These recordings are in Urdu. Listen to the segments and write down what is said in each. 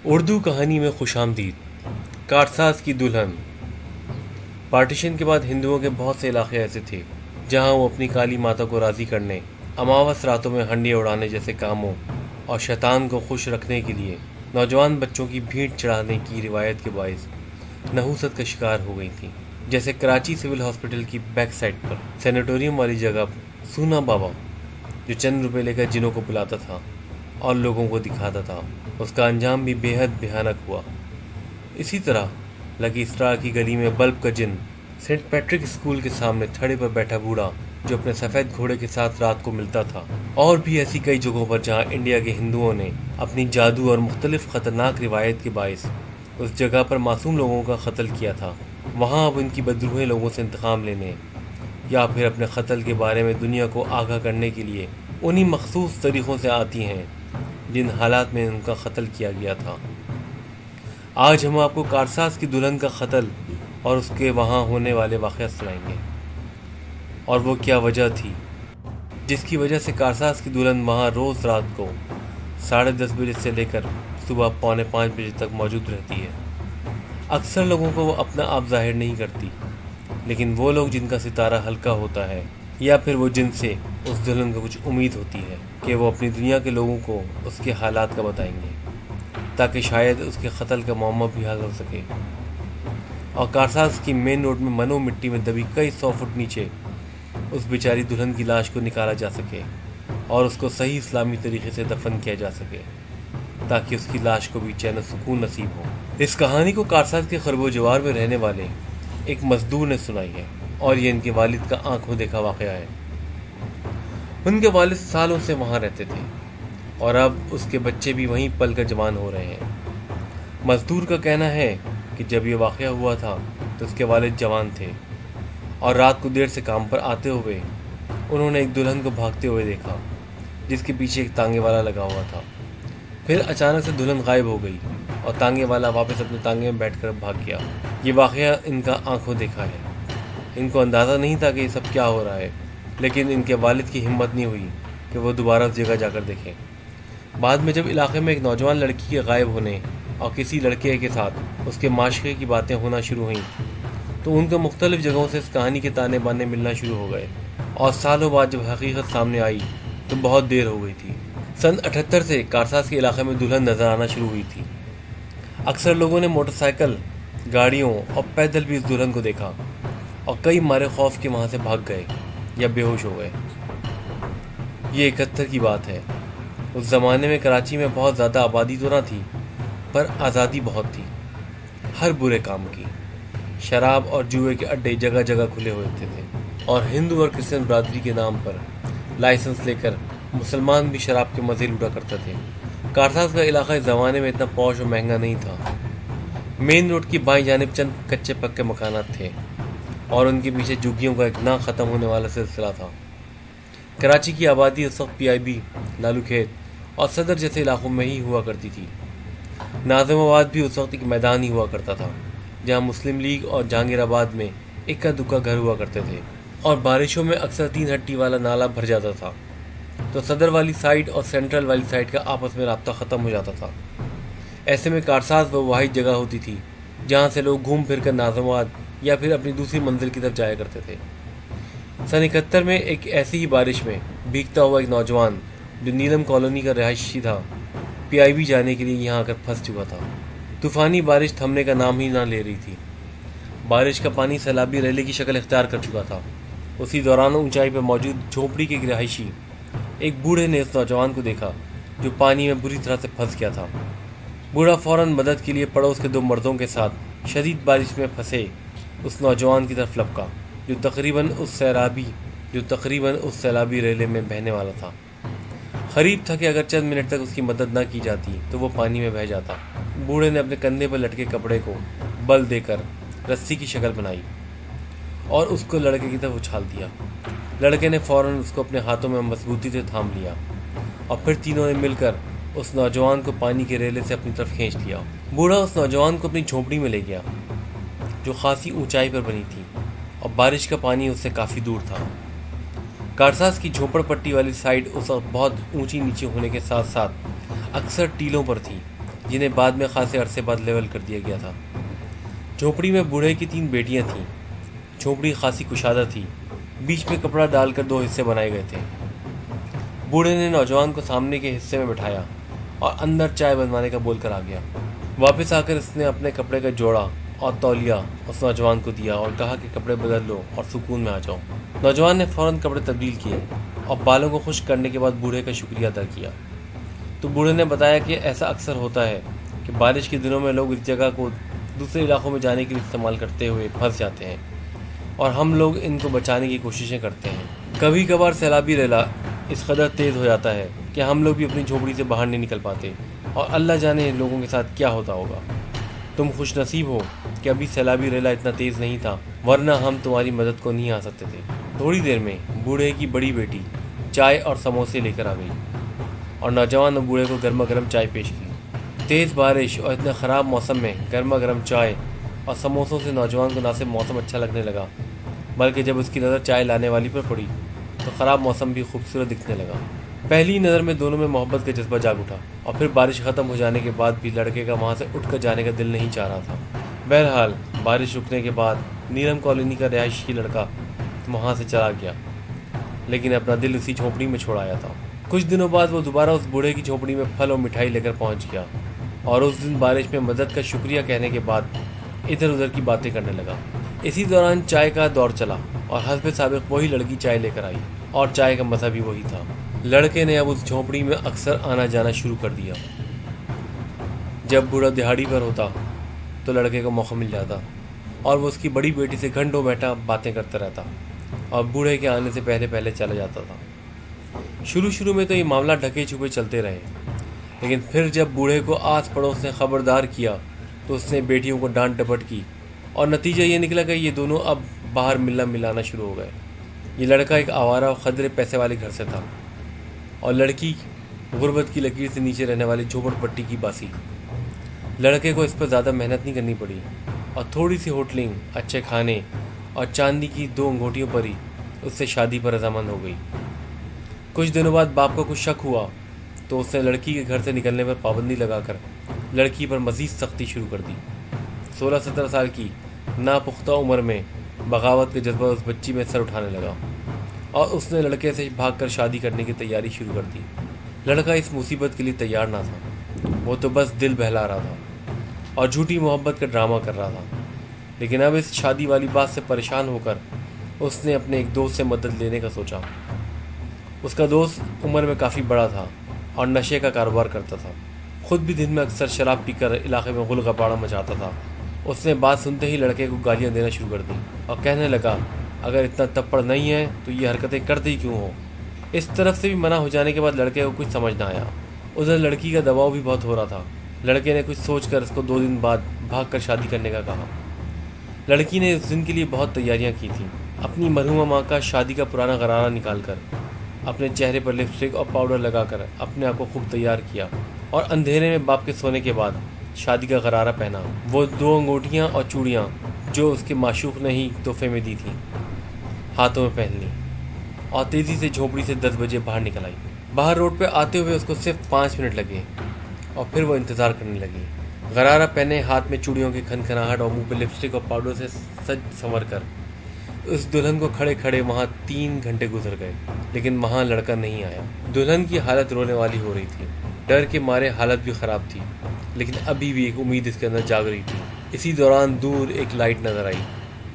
اردو کہانی میں خوش آمدید۔ کارساز کی دلہن۔ پارٹیشن کے بعد ہندوؤں کے بہت سے علاقے ایسے تھے جہاں وہ اپنی کالی ماتا کو راضی کرنے، اماوس راتوں میں ہنڈیاں اڑانے جیسے کاموں اور شیطان کو خوش رکھنے کے لیے نوجوان بچوں کی بھیڑ چڑھانے کی روایت کے باعث نحوست کا شکار ہو گئی تھیں۔ جیسے کراچی سول ہاسپٹل کی بیک سائڈ پر سینیٹوریم والی جگہ پر سونا بابا، جو چند روپے لے کر جنوں کو پلاتا تھا اور لوگوں کو دکھاتا تھا، اس کا انجام بھی بے حد بھیانک ہوا۔ اسی طرح لکی اسٹار کی گلی میں بلب کا جن، سینٹ پیٹرک اسکول کے سامنے تھڑے پر بیٹھا بوڑھا جو اپنے سفید گھوڑے کے ساتھ رات کو ملتا تھا، اور بھی ایسی کئی جگہوں پر جہاں انڈیا کے ہندوؤں نے اپنی جادو اور مختلف خطرناک روایت کے باعث اس جگہ پر معصوم لوگوں کا قتل کیا تھا، وہاں اب ان کی بدروحے لوگوں سے انتقام لینے یا پھر اپنے قتل کے بارے میں دنیا کو آگاہ کرنے کے لیے انہی مخصوص طریقوں سے آتی ہیں جن حالات میں ان کا قتل کیا گیا تھا۔ آج ہم آپ کو کارساز کی دلہن کا قتل اور اس کے وہاں ہونے والے واقعات سنائیں گے، اور وہ کیا وجہ تھی جس کی وجہ سے کارساز کی دلہن وہاں روز رات کو 10:30 بجے سے لے کر صبح 4:45 بجے تک موجود رہتی ہے۔ اکثر لوگوں کو وہ اپنا آپ ظاہر نہیں کرتی، لیکن وہ لوگ جن کا ستارہ ہلکا ہوتا ہے یا پھر وہ جن سے اس دلہن کو کچھ امید ہوتی ہے کہ وہ اپنی دنیا کے لوگوں کو اس کے حالات کا بتائیں گے تاکہ شاید اس کے قتل کا معمہ بھی حل ہو سکے، اور کارساز کی مین روڈ میں منو مٹی میں دبی کئی 100 فٹ نیچے اس بیچاری دلہن کی لاش کو نکالا جا سکے اور اس کو صحیح اسلامی طریقے سے دفن کیا جا سکے تاکہ اس کی لاش کو بھی چین و سکون نصیب ہو۔ اس کہانی کو کارساز کے خرب و جوار میں رہنے والے ایک مزدور نے سنائی ہے، اور یہ ان کے والد کا آنکھوں دیکھا واقعہ ہے۔ ان کے والد سالوں سے وہاں رہتے تھے اور اب اس کے بچے بھی وہیں پل کر جوان ہو رہے ہیں۔ مزدور کا کہنا ہے کہ جب یہ واقعہ ہوا تھا تو اس کے والد جوان تھے، اور رات کو دیر سے کام پر آتے ہوئے انہوں نے ایک دلہن کو بھاگتے ہوئے دیکھا جس کے پیچھے ایک تانگے والا لگا ہوا تھا۔ پھر اچانک سے دلہن غائب ہو گئی اور تانگے والا واپس اپنے تانگے میں بیٹھ کر بھاگ گیا۔ یہ واقعہ ان کا آنکھوں دیکھا ہے۔ ان کو اندازہ نہیں تھا کہ یہ سب کیا ہو رہا ہے، لیکن ان کے والد کی ہمت نہیں ہوئی کہ وہ دوبارہ اس جگہ جا کر دیکھیں۔ بعد میں جب علاقے میں ایک نوجوان لڑکی کے غائب ہونے اور کسی لڑکے کے ساتھ اس کے معاشرے کی باتیں ہونا شروع ہوئیں تو ان کو مختلف جگہوں سے اس کہانی کے تانے بانے ملنا شروع ہو گئے، اور سالوں بعد جب حقیقت سامنے آئی تو بہت دیر ہو گئی تھی۔ سن 78 سے کارساز کے علاقے میں دلہن نظر آنا شروع ہوئی تھی۔ اکثر لوگوں نے موٹر سائیکل، گاڑیوں اور پیدل بھی اس دلہن کو دیکھا، اور کئی مارے خوف کے وہاں سے بھاگ گئے یا بے ہوش ہو گئے۔ یہ 71 کی بات ہے۔ اس زمانے میں کراچی میں بہت زیادہ آبادی تو نہ تھی، پر آزادی بہت تھی ہر برے کام کی۔ شراب اور جوئے کے اڈے جگہ جگہ کھلے ہوتے تھے، اور ہندو اور کرسچن برادری کے نام پر لائسنس لے کر مسلمان بھی شراب کے مزے لوٹا کرتے تھے۔ کارساز کا علاقہ اس زمانے میں اتنا پوش اور مہنگا نہیں تھا۔ مین روڈ کی بائیں جانب چند کچے پکے مکانات تھے، اور ان کے پیچھے جھگیوں کا ایک نہ ختم ہونے والا سلسلہ تھا۔ کراچی کی آبادی اس وقت PIB، لالو کھیت اور صدر جیسے علاقوں میں ہی ہوا کرتی تھی۔ ناظم آباد بھی اس وقت ایک میدان ہی ہوا کرتا تھا جہاں مسلم لیگ اور جہانگیر آباد میں اکا دکا گھر ہوا کرتے تھے، اور بارشوں میں اکثر 3 ہٹی والا نالا بھر جاتا تھا تو صدر والی سائڈ اور سینٹرل والی سائڈ کا آپس میں رابطہ ختم ہو جاتا تھا۔ ایسے میں کارساز وہ واحد جگہ ہوتی تھی جہاں سے لوگ گھوم پھر کر ناظم آباد یا پھر اپنی دوسری منزل کی طرف جایا کرتے تھے۔ سن 71 میں ایک ایسی ہی بارش میں بھیگتا ہوا ایک نوجوان جو نیلم کالونی کا رہائشی تھا، PIB جانے کے لیے یہاں آ کر پھنس چکا تھا۔ طوفانی بارش تھمنے کا نام ہی نہ لے رہی تھی۔ بارش کا پانی سیلابی ریلے کی شکل اختیار کر چکا تھا۔ اسی دوران اونچائی پر موجود جھونپڑی کے ایک رہائشی ایک بوڑھے نے اس نوجوان کو دیکھا جو پانی میں بری طرح سے پھنس گیا تھا۔ بوڑھا فوراً مدد کے لیے پڑوس کے 2 مردوں کے ساتھ شدید بارش میں پھنسے اس نوجوان کی طرف لپکا جو تقریباً اس سیلابی ریلے میں بہنے والا تھا۔ قریب تھا کہ اگر چند منٹ تک اس کی مدد نہ کی جاتی تو وہ پانی میں بہہ جاتا۔ بوڑھے نے اپنے کندھے پر لٹکے کپڑے کو بل دے کر رسی کی شکل بنائی اور اس کو لڑکے کی طرف اچھال دیا۔ لڑکے نے فوراً اس کو اپنے ہاتھوں میں مضبوطی سے تھام لیا، اور پھر تینوں نے مل کر اس نوجوان کو پانی کے ریلے سے اپنی طرف کھینچ لیا۔ بوڑھا اس نوجوان کو اپنی جھونپڑی میں لے گیا جو خاصی اونچائی پر بنی تھی، اور بارش کا پانی اس سے کافی دور تھا۔ کارساز کی جھوپڑ پٹی والی سائڈ اس وقت بہت اونچی نیچے ہونے کے ساتھ ساتھ اکثر ٹیلوں پر تھی، جنہیں بعد میں خاصے عرصے بعد لیول کر دیا گیا تھا۔ جھونپڑی میں بوڑھے کی 3 بیٹیاں تھیں۔ جھونپڑی خاصی کشادہ تھی، بیچ میں کپڑا ڈال کر 2 حصے بنائے گئے تھے۔ بوڑھے نے نوجوان کو سامنے کے حصے میں بٹھایا اور اندر چائے بنوانے کا بول کر آ گیا۔ واپس آ کر اس نے اپنے کپڑے کا جوڑا اور تولیہ اس نوجوان کو دیا اور کہا کہ کپڑے بدل لو اور سکون میں آ جاؤ۔ نوجوان نے فوراً کپڑے تبدیل کیے اور بالوں کو خشک کرنے کے بعد بوڑھے کا شکریہ ادا کیا۔ تو بوڑھے نے بتایا کہ ایسا اکثر ہوتا ہے کہ بارش کے دنوں میں لوگ اس جگہ کو دوسرے علاقوں میں جانے کے لیے استعمال کرتے ہوئے پھنس جاتے ہیں اور ہم لوگ ان کو بچانے کی کوششیں کرتے ہیں۔ کبھی کبھار سیلابی ریلا اس قدر تیز ہو جاتا ہے کہ ہم لوگ بھی اپنی جھونپڑی سے باہر نہیں نکل پاتے اور اللہ جانے ان لوگوں کے ساتھ کیا ہوتا ہوگا۔ تم خوش نصیب ہو کہ ابھی سیلابی ریلا اتنا تیز نہیں تھا، ورنہ ہم تمہاری مدد کو نہیں آ سکتے تھے۔ تھوڑی دیر میں بوڑھے کی بڑی بیٹی چائے اور سموسے لے کر آ گئی اور نوجوان نے بوڑھے کو گرما گرم چائے پیش کی۔ تیز بارش اور اتنے خراب موسم میں گرما گرم چائے اور سموسوں سے نوجوان کو نہ صرف موسم اچھا لگنے لگا، بلکہ جب اس کی نظر چائے لانے والی پر پڑی تو خراب موسم بھی خوبصورت دکھنے لگا۔ پہلی نظر میں دونوں میں محبت کا جذبہ جاگ اٹھا اور پھر بارش ختم ہو جانے کے بعد بھی لڑکے کا وہاں سے اٹھ کر جانے کا دل نہیں چاہ رہا تھا۔ بہرحال بارش رکنے کے بعد نیلم کالونی کا رہائشی لڑکا وہاں سے چلا گیا، لیکن اپنا دل اسی جھونپڑی میں چھوڑ آیا تھا۔ کچھ دنوں بعد وہ دوبارہ اس بوڑھے کی جھونپڑی میں پھل اور مٹھائی لے کر پہنچ گیا اور اس دن بارش میں مدد کا شکریہ کہنے کے بعد ادھر ادھر کی باتیں کرنے لگا۔ اسی دوران چائے کا دور چلا اور حسب سابق وہی لڑکی چائے لے کر آئی اور چائے کا مزہ بھی وہی تھا۔ لڑکے نے اب اس جھونپڑی میں اکثر آنا جانا شروع کر دیا۔ جب بوڑھا دہاڑی پر ہوتا تو لڑکے کو موقع مل جاتا اور وہ اس کی بڑی بیٹی سے گھنٹوں بیٹھا باتیں کرتا رہتا اور بوڑھے کے آنے سے پہلے پہلے چلا جاتا تھا۔ شروع میں تو یہ معاملہ ڈھکے چھپے چلتے رہے، لیکن پھر جب بوڑھے کو آس پڑوس نے خبردار کیا تو اس نے بیٹیوں کو ڈانٹ ڈپٹ کی اور نتیجہ یہ نکلا کہ یہ دونوں اب باہر ملنا ملانا شروع ہو گئے۔ یہ لڑکا ایک آوارہ اور خدرے پیسے والے گھر سے تھا اور لڑکی غربت کی لکیر سے نیچے رہنے والی جھوپڑ پٹی کی باسی۔ لڑکے کو اس پر زیادہ محنت نہیں کرنی پڑی اور تھوڑی سی ہوٹلنگ، اچھے کھانے اور چاندی کی 2 انگوٹھیوں پر ہی اس سے شادی پر رضامند ہو گئی۔ کچھ دنوں بعد باپ کو کچھ شک ہوا تو اس نے لڑکی کے گھر سے نکلنے پر پابندی لگا کر لڑکی پر مزید سختی شروع کر دی۔ 16-17 سال کی ناپختہ عمر میں بغاوت کا جذبہ اس بچی میں سر اٹھانے لگا اور اس نے لڑکے سے بھاگ کر شادی کرنے کی تیاری شروع کر دی۔ لڑکا اس مصیبت کے لیے تیار نہ تھا، وہ تو بس دل بہلا رہا تھا اور جھوٹی محبت کا ڈرامہ کر رہا تھا۔ لیکن اب اس شادی والی بات سے پریشان ہو کر اس نے اپنے ایک دوست سے مدد لینے کا سوچا۔ اس کا دوست عمر میں کافی بڑا تھا اور نشے کا کاروبار کرتا تھا، خود بھی دن میں اکثر شراب پی کر علاقے میں غل غبارہ مچاتا تھا۔ اس نے بات سنتے ہی لڑکے کو گالیاں دینا شروع کر دی اور کہنے لگا اگر اتنا تپڑ نہیں ہے تو یہ حرکتیں کرتے ہی کیوں ہو۔ اس طرف سے بھی منع ہو جانے کے بعد لڑکے کو کچھ سمجھ نہ آیا، ادھر لڑکی کا دباؤ بھی بہت ہو رہا تھا۔ لڑکے نے کچھ سوچ کر اس کو 2 دن بعد بھاگ کر شادی کرنے کا کہا۔ لڑکی نے اس دن کے لیے بہت تیاریاں کی تھیں۔ اپنی مرحومہ ماں کا شادی کا پرانا غرارہ نکال کر، اپنے چہرے پر لپسٹک اور پاؤڈر لگا کر اپنے آپ کو خوب تیار کیا اور اندھیرے میں باپ کے سونے کے بعد شادی کا غرارہ پہنا۔ وہ 2 انگوٹھیاں اور چوڑیاں جو اس کے معشوق نے ہی تحفے میں دی تھیں ہاتھوں میں پہن لی اور تیزی سے جھونپڑی سے 10 بجے باہر نکل آئی۔ باہر روڈ پہ آتے ہوئے اس کو صرف 5 منٹ لگے اور پھر وہ انتظار کرنے لگی۔ غرارہ پہنے، ہاتھ میں چوڑیوں کی کھنکھناہٹ اور منہ پہ لپسٹک اور پاؤڈر سے سج سنور کر اس دلہن کو کھڑے کھڑے وہاں 3 گھنٹے گزر گئے، لیکن وہاں لڑکا نہیں آیا۔ دلہن کی حالت رونے والی ہو رہی تھی، ڈر کے مارے حالت بھی خراب تھی، لیکن ابھی بھی ایک امید اس کے اندر جاگ رہی تھی۔ اسی دوران دور ایک لائٹ نظر آئی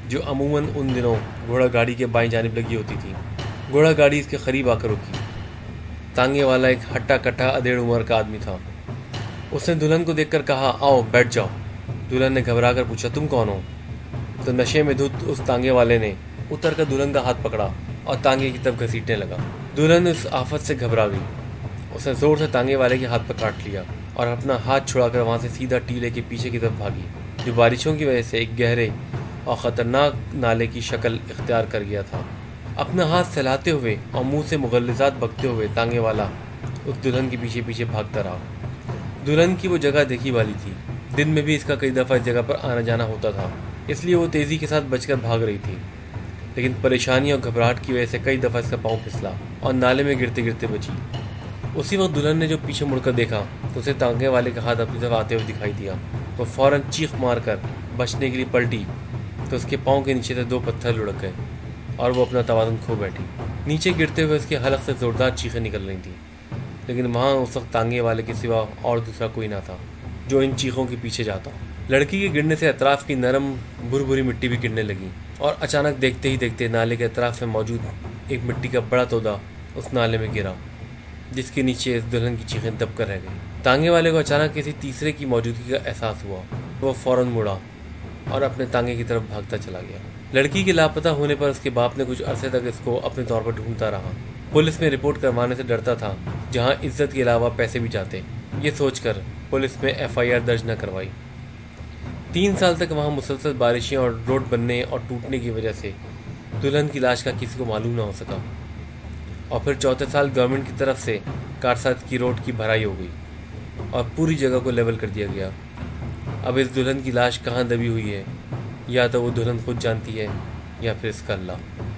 جو عموماً ان دنوں گھوڑا گاڑی کے بائیں جانب لگی ہوتی تھی۔ گھوڑا گاڑی اس کے قریب آ کر رکی۔ تانگے والا ایک ہٹا کٹا ادھیڑ عمر کا آدمی تھا۔ اس نے دلہن کو دیکھ کر کہا آؤ بیٹھ جاؤ۔ دلہن نے گھبرا کر پوچھا تم کون ہو؟ تو نشے میں دھت اس تانگے والے نے اتر کر دلہن کا ہاتھ پکڑا اور تانگے کی طرف گھسیٹنے لگا۔ دلہن اس آفت سے گھبرا گئی، اس نے زور سے تانگے والے کے ہاتھ پر کاٹ لیا اور اپنا ہاتھ چھڑا کر وہاں سے سیدھا ٹیلے کے پیچھے کی طرف بھاگی، جو بارشوں کی وجہ سے ایک گہرے اور خطرناک نالے کی شکل اختیار کر گیا تھا۔ اپنا ہاتھ سہلاتے ہوئے اور منہ سے مغلظات بکتے ہوئے تانگے والا اس دلہن کے پیچھے پیچھے بھاگتا رہا۔ دلہن کی وہ جگہ دیکھی والی تھی، دن میں بھی اس کا کئی دفعہ اس جگہ پر آنا جانا ہوتا تھا، اس لیے وہ تیزی کے ساتھ بچ کر بھاگ رہی تھی، لیکن پریشانی اور گھبراہٹ کی وجہ سے کئی دفعہ اس کا پاؤں پھسلا اور نالے میں گرتے گرتے بچی۔ اسی وقت دلہن نے جو پیچھے مڑ کر دیکھا تو اسے تانگے والے کا ہاتھ اپنی طرف آتے ہوئے دکھائی دیا. وہ فوراً چیخ مار کر بچنے کے لیے پلٹی تو اس کے پاؤں کے نیچے سے 2 پتھر لڑک گئے اور وہ اپنا توازن کھو بیٹھی. نیچے گرتے ہوئے اس کے حلق سے زوردار چیخیں نکل رہی تھیں، لیکن وہاں اس وقت تانگے والے کے سوا اور دوسرا کوئی نہ تھا جو ان چیخوں کے پیچھے جاتا. لڑکی کے گرنے سے اطراف کی نرم بھری مٹی بھی گرنے لگی اور اچانک دیکھتے ہی دیکھتے نالے کے اطراف میں موجود ایک مٹی کا بڑا تودا اس نالے میں گرا، جس کے نیچے اس دلہن کی چیخیں دب کر رہ گئیں. تانگے والے کو اچانک کسی تیسرے کی موجودگی کا احساس ہوا. وہ فوراً مڑا اور اپنے تانگے کی طرف بھاگتا چلا گیا. لڑکی کے لاپتہ ہونے پر اس کے باپ نے کچھ عرصے تک اس کو اپنے طور پر ڈھونڈتا رہا. پولیس میں رپورٹ کروانے سے ڈرتا تھا، جہاں عزت کے علاوہ پیسے بھی جاتے. یہ سوچ کر پولیس میں FIR درج نہ کروائی. 3 سال تک وہاں مسلسل بارشیں اور روڈ بننے اور ٹوٹنے کی وجہ سے دلہن کی لاش کا کسی کو معلوم نہ ہو سکا. اور پھر 4تھے سال گورنمنٹ کی طرف سے کارسات کی روڈ کی بھرائی ہو گئی اور پوری جگہ کو لیول کر دیا گیا. اب اس دلہن کی لاش کہاں دبی ہوئی ہے، یا تو وہ دلہن خود جانتی ہے یا پھر اس کا اللہ.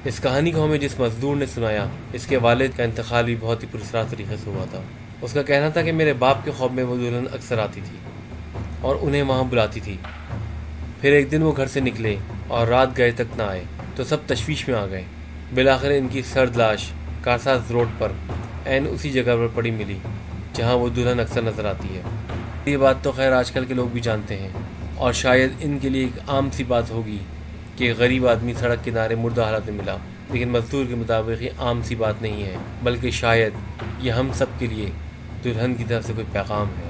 اس کہانی کو ہمیں جس مزدور نے سنایا، اس کے والد کا انتقال بھی بہت ہی پراسرار طریقے سے ہوا تھا. اس کا کہنا تھا کہ میرے باپ کے خواب میں وہ دلہن اکثر آتی تھی اور انہیں وہاں بلاتی تھی. پھر ایک دن وہ گھر سے نکلے اور رات گئے تک نہ آئے تو سب تشویش میں آ گئے. بالآخر ان کی سرد لاش کارساز روڈ پر عین اسی جگہ پر پڑی ملی جہاں وہ دلہن اکثر نظر آتی ہے. یہ بات تو خیر آج کل کے لوگ بھی جانتے ہیں، اور شاید ان کے لیے ایک عام سی بات ہوگی کہ غریب آدمی سڑک کنارے مردہ حالت میں ملا. لیکن مزدور کے مطابق یہ عام سی بات نہیں ہے، بلکہ شاید یہ ہم سب کے لیے دلہن کی طرف سے کوئی پیغام ہے.